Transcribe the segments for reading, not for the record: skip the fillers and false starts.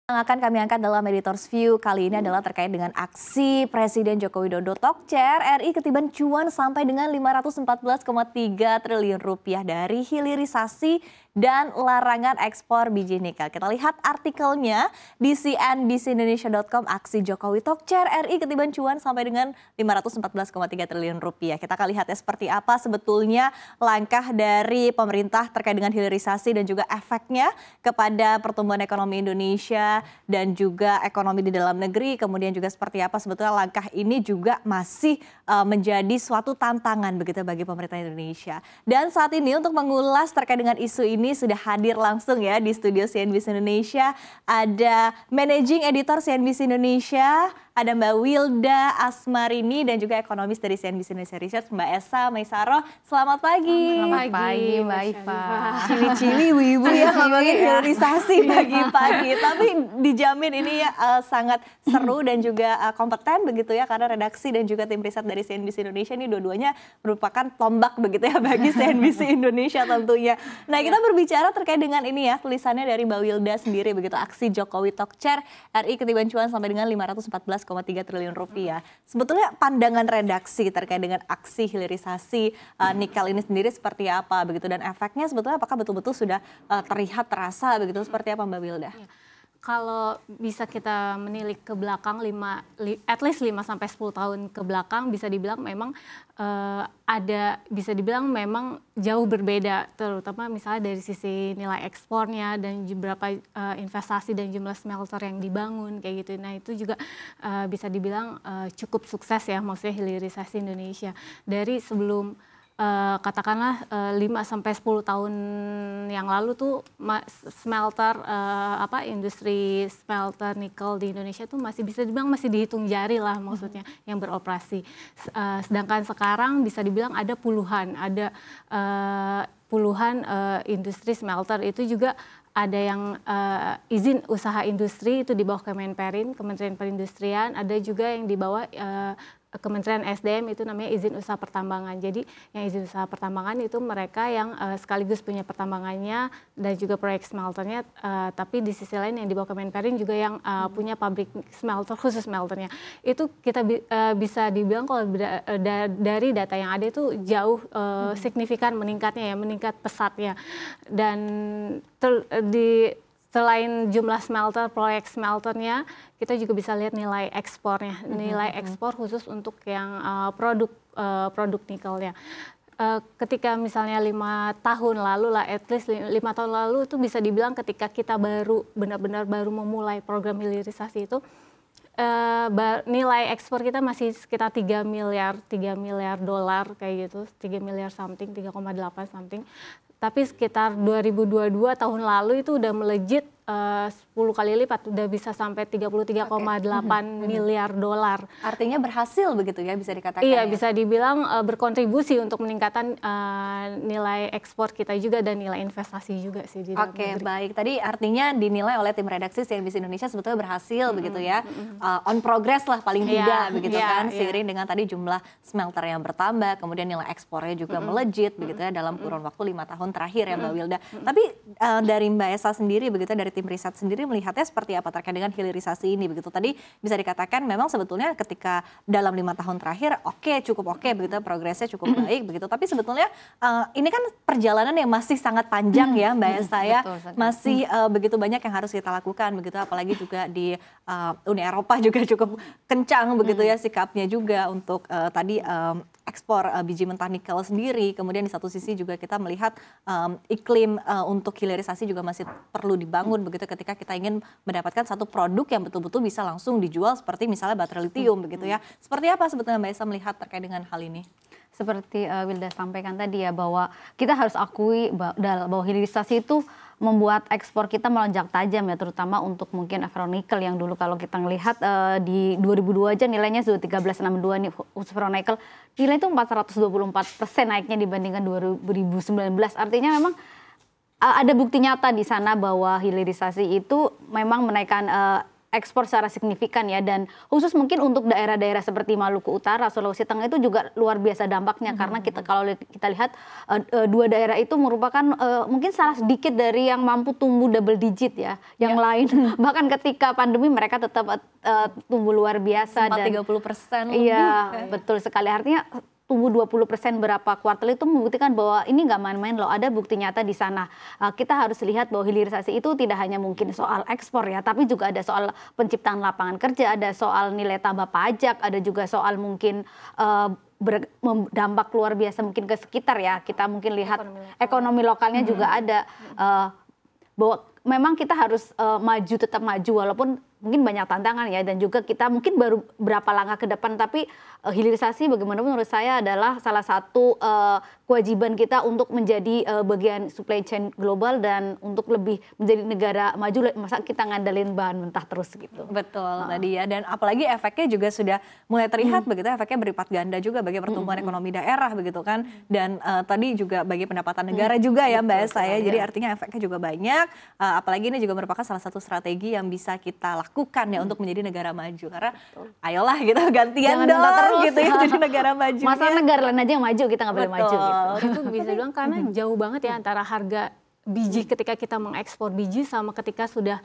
Yang akan kami angkat dalam Editors View kali ini adalah terkait dengan aksi Presiden Joko Widodo Tokcer RI ketiban cuan sampai dengan 514,3 triliun rupiah dari hilirisasi dan larangan ekspor biji nikel. Kita lihat artikelnya di cnbcindonesia.com, aksi Jokowi Tokcer RI ketiban cuan sampai dengan 514,3 triliun rupiah. Kita akan lihat seperti apa sebetulnya langkah dari pemerintah terkait dengan hilirisasi dan juga efeknya kepada pertumbuhan ekonomi Indonesia dan juga ekonomi di dalam negeri, kemudian juga seperti apa sebetulnya langkah ini juga masih menjadi suatu tantangan begitu bagi pemerintah Indonesia. Dan saat ini untuk mengulas terkait dengan isu ini sudah hadir langsung ya di studio CNBC Indonesia, ada Managing Editor CNBC Indonesia, ada Mbak Wilda Asmarini dan juga ekonomis dari CNBC Indonesia Research, Mbak Esa Maisaro. Selamat pagi. Selamat pagi Mbak Iva. Ciwi-ciwi wibu ya ngomongin hilirisasi pagi-pagi. Tapi dijamin ini sangat seru dan juga kompeten begitu ya, karena redaksi dan juga tim riset dari CNBC Indonesia ini dua-duanya merupakan tombak begitu ya bagi CNBC Indonesia tentunya. Nah, kita berbicara terkait dengan ini ya, tulisannya dari Mbak Wilda sendiri begitu, aksi Jokowi Tokcer RI ketiban cuan sampai dengan 514,3 triliun rupiah. Sebetulnya pandangan redaksi terkait dengan aksi hilirisasi nikel ini sendiri seperti apa begitu, dan efeknya sebetulnya apakah betul-betul sudah terlihat terasa begitu, seperti apa Mbak Wilda? Kalau bisa kita menilik ke belakang at least 5-10 tahun ke belakang, bisa dibilang memang bisa dibilang memang jauh berbeda, terutama misalnya dari sisi nilai ekspornya dan berapa investasi dan jumlah smelter yang dibangun kayak gitu. Nah, itu juga bisa dibilang cukup sukses ya, maksudnya hilirisasi Indonesia dari sebelum katakanlah 5-10 tahun yang lalu tuh smelter industri smelter nikel di Indonesia tuh masih bisa dibilang masih dihitung jari lah maksudnya yang beroperasi. Sedangkan sekarang bisa dibilang ada puluhan industri smelter. Itu juga ada yang izin usaha industri itu di bawah Kemenperin, Kementerian Perindustrian, ada juga yang di bawah Kementerian SDM, itu namanya izin usaha pertambangan. Jadi yang izin usaha pertambangan itu mereka yang sekaligus punya pertambangannya dan juga proyek smelternya, tapi di sisi lain yang di bawah Kemenperin juga yang punya pabrik smelter, khusus smelternya. Itu kita bisa dibilang kalau dari data yang ada itu jauh signifikan meningkatnya ya, meningkat pesatnya. Dan selain jumlah smelter, proyek smelternya, kita juga bisa lihat nilai ekspornya, nilai ekspor khusus untuk yang produk nikelnya. Ketika misalnya 5 tahun lalu lah, at least 5 tahun lalu itu bisa dibilang ketika kita benar-benar baru memulai program hilirisasi itu, nilai ekspor kita masih sekitar 3 miliar dolar kayak gitu, 3 miliar something, 3,8 something. Tapi sekitar 2022 tahun lalu itu udah melejit 10 kali lipat, udah bisa sampai 33,8 miliar dolar. Artinya berhasil begitu ya, bisa dikatakan. Iya, ya? Bisa dibilang berkontribusi untuk meningkatkan nilai ekspor kita juga dan nilai investasi juga sih di dalam negeri. Baik. Tadi artinya dinilai oleh tim redaksi CNBC Indonesia sebetulnya berhasil begitu ya. On progress lah paling tidak begitu kan, seiring dengan tadi jumlah smelter yang bertambah, kemudian nilai ekspornya juga melejit begitu ya dalam kurun waktu 5 tahun terakhir ya Mbak Wilda. Tapi dari Mbak Esa sendiri begitu, dari tim riset sendiri melihatnya seperti apa terkait dengan hilirisasi ini begitu? Tadi bisa dikatakan memang sebetulnya ketika dalam 5 tahun terakhir cukup oke begitu, progresnya cukup baik begitu. Tapi sebetulnya ini kan perjalanan yang masih sangat panjang ya Mbak Esa ya. Masih begitu banyak yang harus kita lakukan begitu, apalagi juga di Uni Eropa juga cukup kencang begitu ya sikapnya juga untuk tadi ekspor biji mentah nikel sendiri. Kemudian di satu sisi juga kita melihat iklim untuk hilirisasi juga masih perlu dibangun begitu, ketika kita ingin mendapatkan satu produk yang betul-betul bisa langsung dijual seperti misalnya baterai litium begitu ya. Seperti apa sebetulnya Mbak Esa melihat terkait dengan hal ini? Seperti Wilda sampaikan tadi ya, bahwa kita harus akui bahwa hilirisasi itu membuat ekspor kita melonjak tajam ya, terutama untuk mungkin ferronikel yang dulu kalau kita ngelihat di 2002 aja nilainya sudah 1362 nih khusus ferronikel, nilai itu 424% naiknya dibandingkan 2019. Artinya memang ada bukti nyata di sana bahwa hilirisasi itu memang menaikkan ekspor secara signifikan ya, dan khusus mungkin untuk daerah-daerah seperti Maluku Utara, Sulawesi Tengah itu juga luar biasa dampaknya karena kalau kita lihat dua daerah itu merupakan mungkin salah sedikit dari yang mampu tumbuh double digit ya. Yang lain bahkan ketika pandemi mereka tetap tumbuh luar biasa dan 30% lebih. Iya, betul sekali. Artinya tumbuh 20% berapa kuartal itu membuktikan bahwa ini nggak main-main loh, ada bukti nyata di sana. Kita harus lihat bahwa hilirisasi itu tidak hanya mungkin soal ekspor ya, tapi juga ada soal penciptaan lapangan kerja, ada soal nilai tambah pajak, ada juga soal mungkin berdampak luar biasa mungkin ke sekitar ya. Kita mungkin lihat ekonomi lokalnya juga ada, bahwa memang kita harus maju, tetap maju walaupun mungkin banyak tantangan ya, dan juga kita mungkin baru berapa langkah ke depan, tapi hilirisasi bagaimanapun menurut saya adalah salah satu kewajiban kita untuk menjadi bagian supply chain global dan untuk lebih menjadi negara maju, masa kita ngandelin bahan mentah terus gitu. Betul tadi ya, dan apalagi efeknya juga sudah mulai terlihat begitu, efeknya berlipat ganda juga bagi pertumbuhan ekonomi daerah begitu kan, dan tadi juga bagi pendapatan negara juga ya Mbak Esa ya, jadi artinya efeknya juga banyak, apalagi ini juga merupakan salah satu strategi yang bisa kita lakukan ya untuk menjadi negara maju, karena ayolah gitu gantian Jangan dong terus gitu ya jadi negara maju. Masa negara lain aja yang maju, kita nggak boleh maju gitu. Itu bisa bilang karena jauh banget ya antara harga biji ketika kita mengekspor biji sama ketika sudah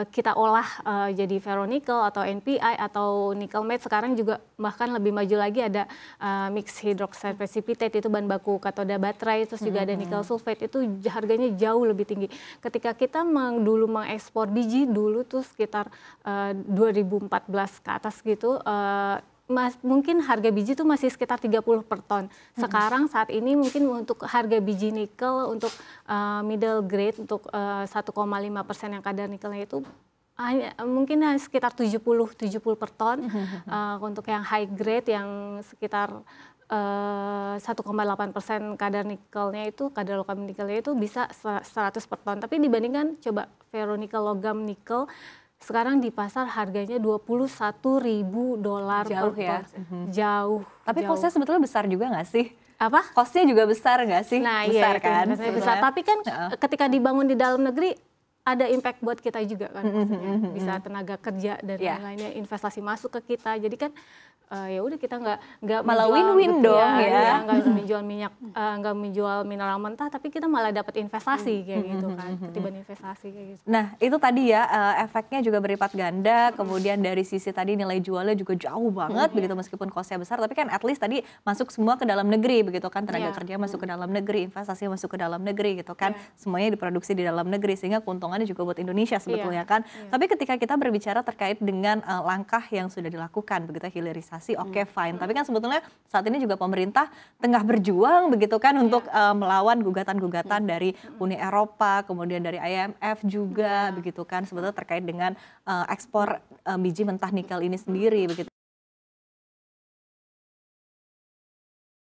kita olah jadi ferronikel atau NPI atau nickel matte. Sekarang juga bahkan lebih maju lagi ada mixed hydroxide precipitate, itu bahan baku katoda baterai, terus juga ada nickel sulfate, itu harganya jauh lebih tinggi. Ketika kita dulu mengekspor biji dulu tuh sekitar 2014 ke atas gitu, mungkin harga biji itu masih sekitar 30 per ton. Sekarang saat ini mungkin untuk harga biji nikel untuk middle grade untuk 1,5% yang kadar nikelnya itu mungkin sekitar 70 per ton. Untuk yang high grade yang sekitar 1,8% kadar nikelnya itu, kadar logam nikelnya itu bisa 100 per ton. Tapi dibandingkan coba ferronikel logam nikel, sekarang di pasar harganya $21.000 per ton. Ya? Jauh. Tapi costnya sebetulnya besar juga nggak sih? Apa? Costnya juga besar nggak sih? Nah, besar iya, kan? besar. Tapi kan ketika dibangun di dalam negeri ada impact buat kita juga kan, maksudnya bisa tenaga kerja dan lain-lainnya, investasi masuk ke kita. Jadi kan ya udah kita nggak malah menjual win-win dong ya. nggak menjual minyak, nggak menjual mineral mentah, tapi kita malah dapat investasi kayak gitu kan, ketiban investasi kayak gitu. Nah itu tadi ya, efeknya juga berlipat ganda, kemudian dari sisi tadi nilai jualnya juga jauh banget begitu, meskipun costnya besar, tapi kan at least tadi masuk semua ke dalam negeri begitu kan, tenaga kerja masuk ke dalam negeri, investasi masuk ke dalam negeri gitu kan, semuanya diproduksi di dalam negeri, sehingga keuntungannya juga buat Indonesia sebetulnya kan. Tapi ketika kita berbicara terkait dengan langkah yang sudah dilakukan begitu, hilirisasi, oke, fine. Tapi kan sebetulnya saat ini juga pemerintah tengah berjuang begitu kan untuk melawan gugatan-gugatan dari Uni Eropa, kemudian dari IMF juga begitu kan, sebetulnya terkait dengan ekspor biji mentah nikel ini sendiri begitu.